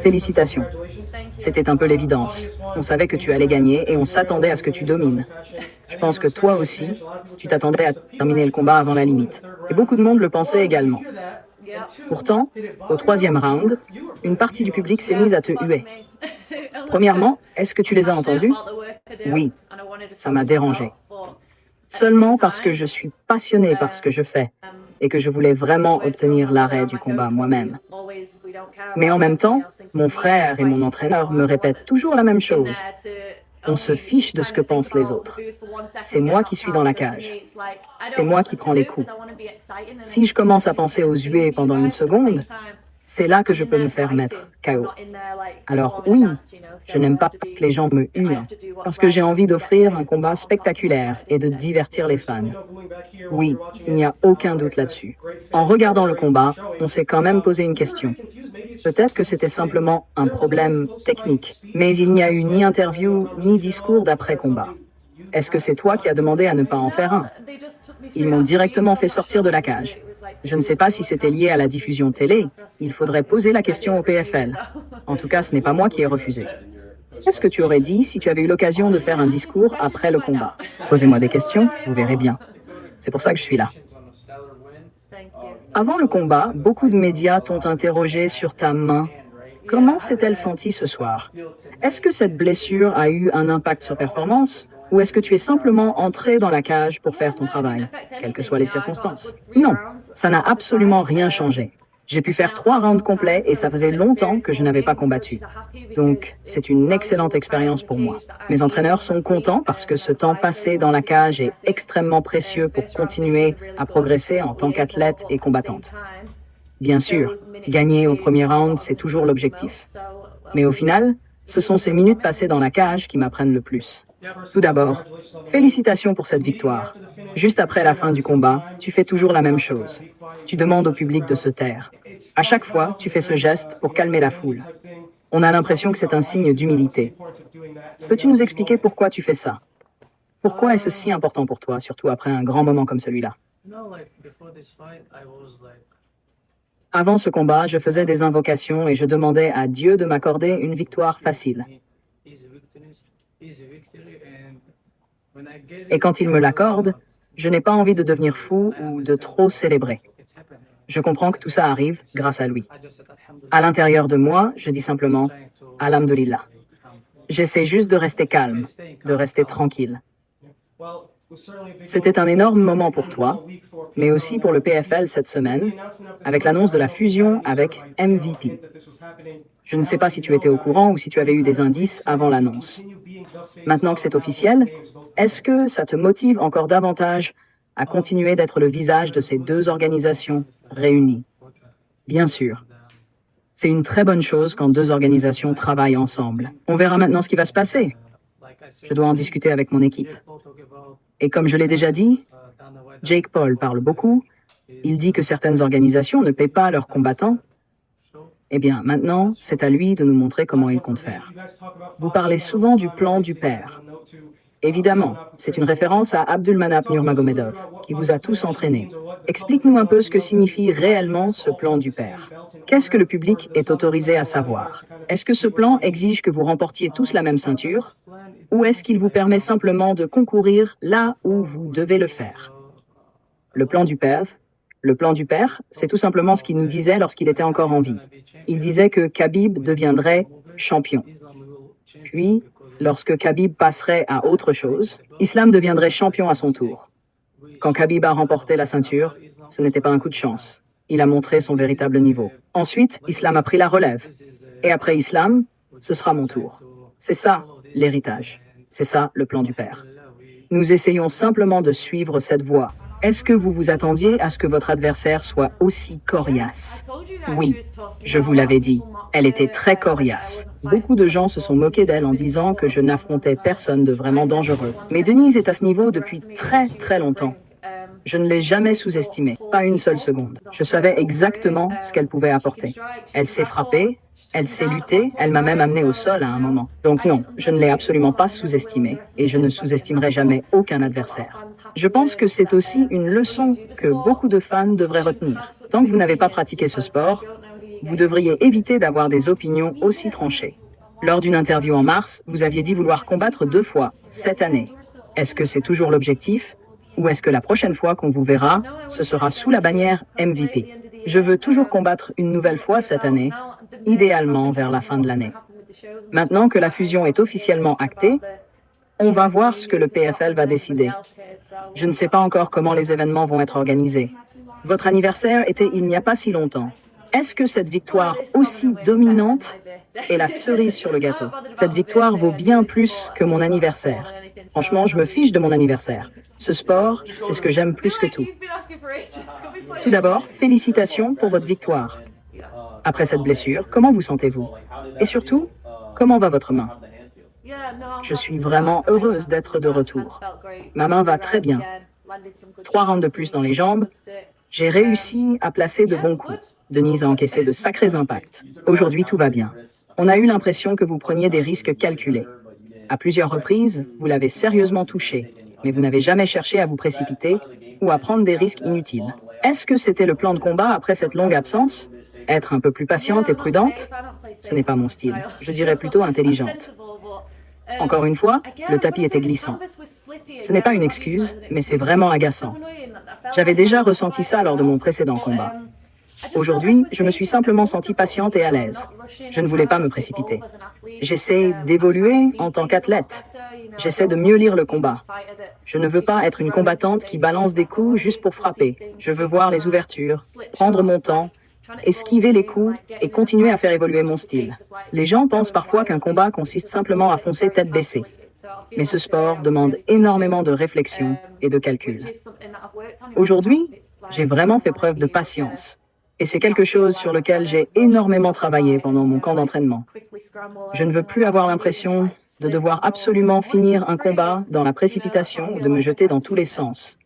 Félicitations. C'était un peu l'évidence. On savait que tu allais gagner et on s'attendait à ce que tu domines. Je pense que toi aussi, tu t'attendais à terminer le combat avant la limite. Et beaucoup de monde le pensait également. Pourtant, au troisième round, une partie du public s'est mise à te huer. Premièrement, est-ce que tu les as entendus? Oui, ça m'a dérangé. Seulement parce que je suis passionnée par ce que je fais et que je voulais vraiment obtenir l'arrêt du combat moi-même. Mais en même temps, mon frère et mon entraîneur me répètent toujours la même chose. On se fiche de ce que pensent les autres. C'est moi qui suis dans la cage. C'est moi qui prends les coups. Si je commence à penser aux huées pendant une seconde, c'est là que je peux me faire mettre KO. Alors oui, je n'aime pas que les gens me huent, parce que j'ai envie d'offrir un combat spectaculaire et de divertir les fans. Oui, il n'y a aucun doute là-dessus. En regardant le combat, on s'est quand même posé une question. Peut-être que c'était simplement un problème technique, mais il n'y a eu ni interview ni discours d'après-combat. Est-ce que c'est toi qui as demandé à ne pas en faire un? Ils m'ont directement fait sortir de la cage. Je ne sais pas si c'était lié à la diffusion télé. Il faudrait poser la question au PFL. En tout cas, ce n'est pas moi qui ai refusé. Qu'est-ce que tu aurais dit si tu avais eu l'occasion de faire un discours après le combat? Posez-moi des questions, vous verrez bien. C'est pour ça que je suis là. Avant le combat, beaucoup de médias t'ont interrogé sur ta main. Comment s'est-elle sentie ce soir? Est-ce que cette blessure a eu un impact sur performance? Ou est-ce que tu es simplement entré dans la cage pour faire ton travail, quelles que soient les circonstances? Non, ça n'a absolument rien changé. J'ai pu faire 3 rounds complets et ça faisait longtemps que je n'avais pas combattu. Donc, c'est une excellente expérience pour moi. Mes entraîneurs sont contents parce que ce temps passé dans la cage est extrêmement précieux pour continuer à progresser en tant qu'athlète et combattante. Bien sûr, gagner au premier round, c'est toujours l'objectif. Mais au final, ce sont ces minutes passées dans la cage qui m'apprennent le plus. Tout d'abord, félicitations pour cette victoire. Juste après la fin du combat, tu fais toujours la même chose. Tu demandes au public de se taire. À chaque fois, tu fais ce geste pour calmer la foule. On a l'impression que c'est un signe d'humilité. Peux-tu nous expliquer pourquoi tu fais ça? Pourquoi est-ce si important pour toi, surtout après un grand moment comme celui-là? Avant ce combat, je faisais des invocations et je demandais à Dieu de m'accorder une victoire facile. Et quand il me l'accorde, je n'ai pas envie de devenir fou ou de trop célébrer. Je comprends que tout ça arrive grâce à lui. À l'intérieur de moi, je dis simplement « Alhamdulillah ». J'essaie juste de rester calme, de rester tranquille. C'était un énorme moment pour toi, mais aussi pour le PFL cette semaine, avec l'annonce de la fusion avec MVP. Je ne sais pas si tu étais au courant ou si tu avais eu des indices avant l'annonce. Maintenant que c'est officiel, est-ce que ça te motive encore davantage à continuer d'être le visage de ces 2 organisations réunies? Bien sûr. C'est une très bonne chose quand 2 organisations travaillent ensemble. On verra maintenant ce qui va se passer. Je dois en discuter avec mon équipe. Et comme je l'ai déjà dit, Jake Paul parle beaucoup. Il dit que certaines organisations ne paient pas leurs combattants. Eh bien, maintenant, c'est à lui de nous montrer comment il compte faire. Vous parlez souvent du plan du père. Évidemment, c'est une référence à Abdulmanap Nurmagomedov, qui vous a tous entraînés. Explique-nous un peu ce que signifie réellement ce plan du père. Qu'est-ce que le public est autorisé à savoir? Est-ce que ce plan exige que vous remportiez tous la même ceinture? Ou est-ce qu'il vous permet simplement de concourir là où vous devez le faire? Le plan du père, c'est tout simplement ce qu'il nous disait lorsqu'il était encore en vie. Il disait que Khabib deviendrait champion. Puis, lorsque Khabib passerait à autre chose, Islam deviendrait champion à son tour. Quand Khabib a remporté la ceinture, ce n'était pas un coup de chance. Il a montré son véritable niveau. Ensuite, Islam a pris la relève. Et après Islam, ce sera mon tour. C'est ça, l'héritage. C'est ça, le plan du père. Nous essayons simplement de suivre cette voie. Est-ce que vous vous attendiez à ce que votre adversaire soit aussi coriace? Oui, je vous l'avais dit. Elle était très coriace. Beaucoup de gens se sont moqués d'elle en disant que je n'affrontais personne de vraiment dangereux. Mais Denise est à ce niveau depuis très très longtemps. Je ne l'ai jamais sous-estimée, pas une seule seconde. Je savais exactement ce qu'elle pouvait apporter. Elle s'est frappée, elle s'est luttée, elle m'a même amené au sol à un moment. Donc non, je ne l'ai absolument pas sous-estimée et je ne sous-estimerai jamais aucun adversaire. Je pense que c'est aussi une leçon que beaucoup de fans devraient retenir. Tant que vous n'avez pas pratiqué ce sport, Vous devriez éviter d'avoir des opinions aussi tranchées. Lors d'une interview en mars, vous aviez dit vouloir combattre 2 fois, cette année. Est-ce que c'est toujours l'objectif? Ou est-ce que la prochaine fois qu'on vous verra, ce sera sous la bannière MVP? Je veux toujours combattre une nouvelle fois cette année, idéalement vers la fin de l'année. Maintenant que la fusion est officiellement actée, on va voir ce que le PFL va décider. Je ne sais pas encore comment les événements vont être organisés. Votre anniversaire était il n'y a pas si longtemps. Est-ce que cette victoire aussi dominante est la cerise sur le gâteau? Cette victoire vaut bien plus que mon anniversaire. Franchement, je me fiche de mon anniversaire. Ce sport, c'est ce que j'aime plus que tout. Tout d'abord, félicitations pour votre victoire. Après cette blessure, comment vous sentez-vous? Et surtout, comment va votre main? Je suis vraiment heureuse d'être de retour. Ma main va très bien. 3 rounds de plus dans les jambes. J'ai réussi à placer de bons coups. Denise a encaissé de sacrés impacts. Aujourd'hui, tout va bien. On a eu l'impression que vous preniez des risques calculés. À plusieurs reprises, vous l'avez sérieusement touché, mais vous n'avez jamais cherché à vous précipiter ou à prendre des risques inutiles. Est-ce que c'était le plan de combat après cette longue absence? Être un peu plus patiente et prudente? Ce n'est pas mon style. Je dirais plutôt intelligente. Encore une fois, le tapis était glissant. Ce n'est pas une excuse, mais c'est vraiment agaçant. J'avais déjà ressenti ça lors de mon précédent combat. Aujourd'hui, je me suis simplement sentie patiente et à l'aise. Je ne voulais pas me précipiter. J'essaie d'évoluer en tant qu'athlète. J'essaie de mieux lire le combat. Je ne veux pas être une combattante qui balance des coups juste pour frapper. Je veux voir les ouvertures, prendre mon temps, esquiver les coups et continuer à faire évoluer mon style. Les gens pensent parfois qu'un combat consiste simplement à foncer tête baissée. Mais ce sport demande énormément de réflexion et de calcul. Aujourd'hui, j'ai vraiment fait preuve de patience. Et c'est quelque chose sur lequel j'ai énormément travaillé pendant mon camp d'entraînement. Je ne veux plus avoir l'impression de devoir absolument finir un combat dans la précipitation ou de me jeter dans tous les sens.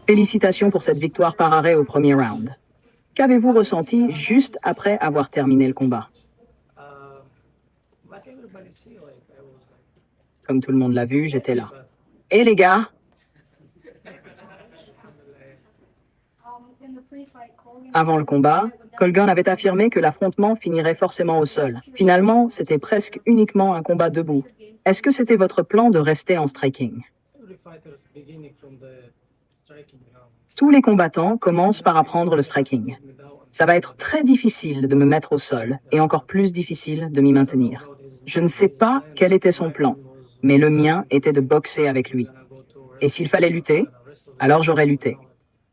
Félicitations pour cette victoire par arrêt au premier round. Qu'avez-vous ressenti juste après avoir terminé le combat? Comme tout le monde l'a vu, j'étais là. Et les gars? Avant le combat, Colgan avait affirmé que l'affrontement finirait forcément au sol. Finalement, c'était presque uniquement un combat debout. Est-ce que c'était votre plan de rester en striking? Tous les combattants commencent par apprendre le striking. Ça va être très difficile de me mettre au sol et encore plus difficile de m'y maintenir. Je ne sais pas quel était son plan, mais le mien était de boxer avec lui. Et s'il fallait lutter, alors j'aurais lutté.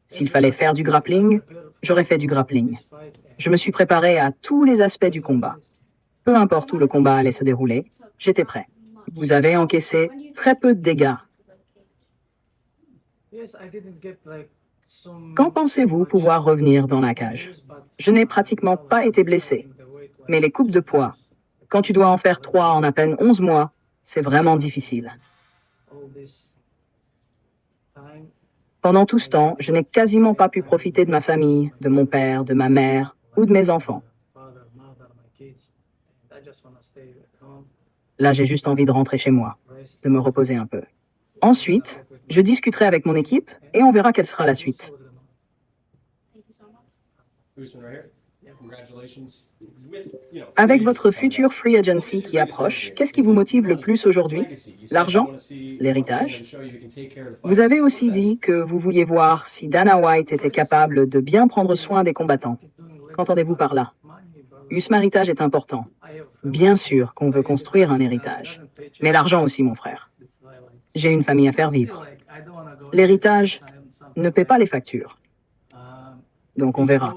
S'il fallait faire du grappling, j'aurais fait du grappling. Je me suis préparé à tous les aspects du combat. Peu importe où le combat allait se dérouler, j'étais prêt. Vous avez encaissé très peu de dégâts. Quand pensez-vous pouvoir revenir dans la cage? Je n'ai pratiquement pas été blessé. Mais les coupes de poids, quand tu dois en faire 3 en à peine 11 mois, c'est vraiment difficile. Pendant tout ce temps, je n'ai quasiment pas pu profiter de ma famille, de mon père, de ma mère ou de mes enfants. Là, j'ai juste envie de rentrer chez moi, de me reposer un peu. Ensuite, je discuterai avec mon équipe et on verra quelle sera la suite. Avec votre future free agency qui approche, qu'est-ce qui vous motive le plus aujourd'hui? L'argent? L'héritage? Vous avez aussi dit que vous vouliez voir si Dana White était capable de bien prendre soin des combattants. Qu'entendez-vous par là? Son héritage est important. Bien sûr qu'on veut construire un héritage. Mais l'argent aussi, mon frère. J'ai une famille à faire vivre. L'héritage ne paie pas les factures. Donc on verra.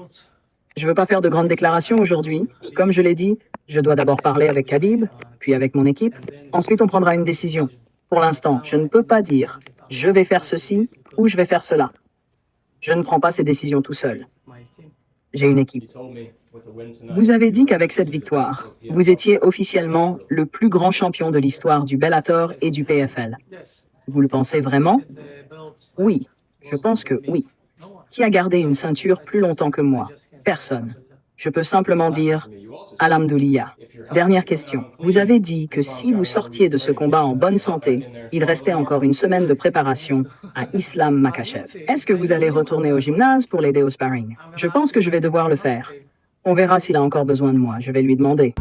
Je ne veux pas faire de grandes déclarations aujourd'hui. Comme je l'ai dit, je dois d'abord parler avec Khabib, puis avec mon équipe. Ensuite, on prendra une décision. Pour l'instant, je ne peux pas dire « je vais faire ceci » ou « je vais faire cela ». Je ne prends pas ces décisions tout seul. J'ai une équipe. Vous avez dit qu'avec cette victoire, vous étiez officiellement le plus grand champion de l'histoire du Bellator et du PFL. Vous le pensez vraiment? Oui, je pense que oui. Qui a gardé une ceinture plus longtemps que moi? Personne. Je peux simplement dire « Alhamdoulilah ». Dernière question. Vous avez dit que si vous sortiez de ce combat en bonne santé, il restait encore une semaine de préparation à Islam Makhachev. Est-ce que vous allez retourner au gymnase pour l'aider au sparring? Je pense que je vais devoir le faire. On verra s'il a encore besoin de moi. Je vais lui demander.